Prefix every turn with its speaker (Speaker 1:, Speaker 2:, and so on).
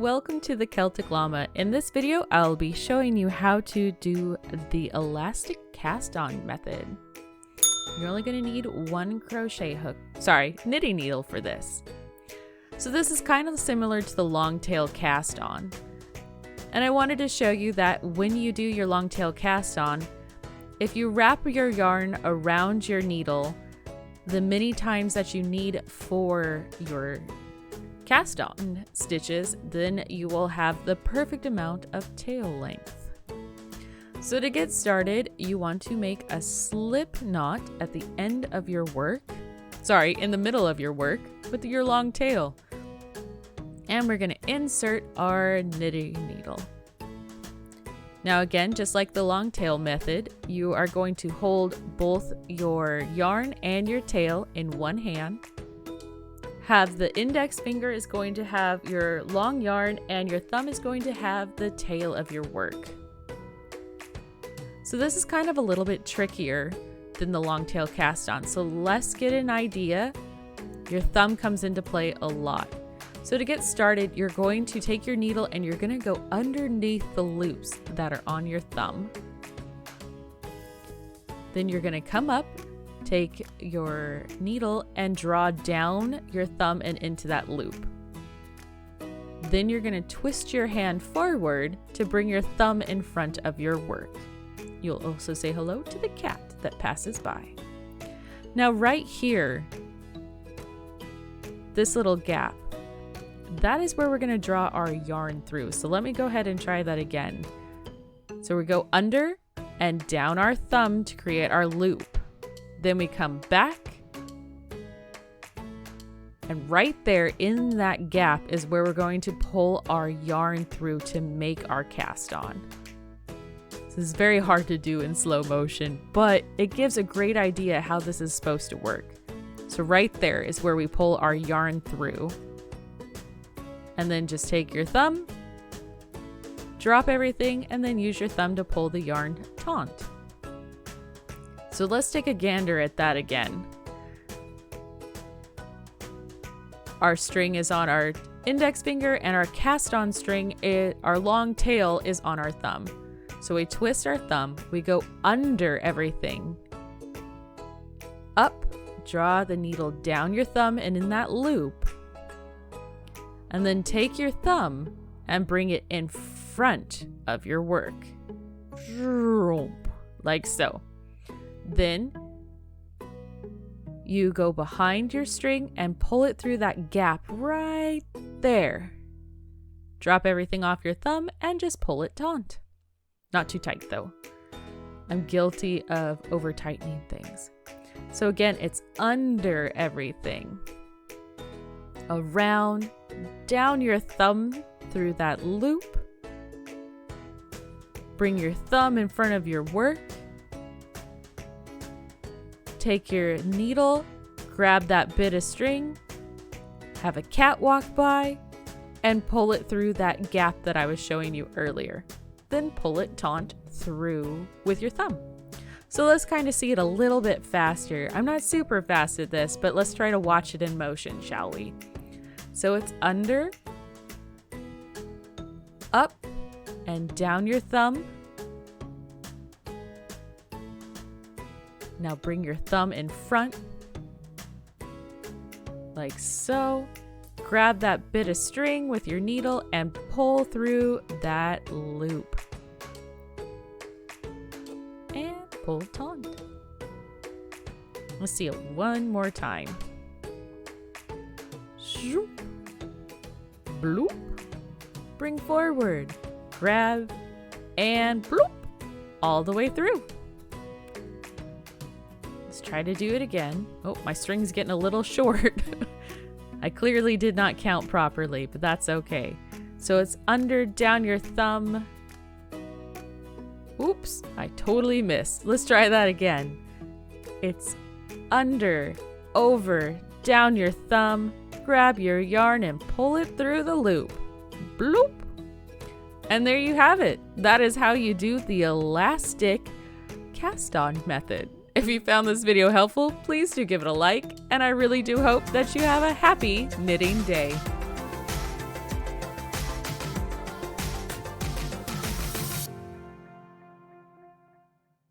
Speaker 1: welcome to the Celtic Llama. In this video, I'll be showing you how to do the elastic cast on method. You're only going to need one knitting needle for this. So this is kind of similar to the long tail cast on. And I wanted to show you that when you do your long tail cast on, if you wrap your yarn around your needle the many times that you need for your cast on stitches, then you will have the perfect amount of tail length. So to get started, you want to make a slip knot at the end of your work, in the middle of your work with your long tail. And we're going to insert our knitting needle. Now again, just like the long tail method, you are going to hold both your yarn and your tail in one hand. Have the index finger is going to have your long yarn and your thumb is going to have the tail of your work. So this is kind of a little bit trickier than the long tail cast on. So let's get an idea. Your thumb comes into play a lot. So to get started, you're going to take your needle and you're going to go underneath the loops that are on your thumb. Then you're going to come up, take your needle and draw down your thumb and into that loop. Then you're going to twist your hand forward to bring your thumb in front of your work. You'll also say hello to the cat that passes by. Now right here, this little gap, that is where we're going to draw our yarn through. So let me go ahead and try that again. So we go under and down our thumb to create our loop. Then we come back, and right there in that gap is where we're going to pull our yarn through to make our cast on. This is very hard to do in slow motion, but it gives a great idea how this is supposed to work. So right there is where we pull our yarn through. And then just take your thumb, drop everything, and then use your thumb to pull the yarn taut. So let's take a gander at that again. Our string is on our index finger and our cast on string, our long tail is on our thumb. So we twist our thumb, we go under everything, up, draw the needle down your thumb and in that loop, and then take your thumb and bring it in front of your work, like so. Then you go behind your string and pull it through that gap right there. Drop everything off your thumb and just pull it taut. Not too tight though. I'm guilty of over tightening things. So again, it's under everything. Around, down your thumb through that loop. Bring your thumb in front of your work. Take your needle, grab that bit of string, have a cat walk by, and pull it through that gap that I was showing you earlier. Then pull it taut through with your thumb. So let's kind of see it a little bit faster. I'm not super fast at this, but let's try to watch it in motion, shall we? So it's under, up, and down your thumb. Now bring your thumb in front, like so. Grab that bit of string with your needle and pull through that loop. And pull taut. Let's see it one more time. Shoop. Bloop. Bring forward. Grab and bloop. All the way through. Try to do it again. Oh, my string's getting a little short. I clearly did not count properly, but that's okay. So it's under, down your thumb. Oops, I totally missed. Let's try that again. It's under, over, down your thumb. Grab your yarn and pull it through the loop. Bloop. And there you have it. That is how you do the elastic cast on method. If you found this video helpful, please do give it a like, and I really do hope that you have a happy knitting day.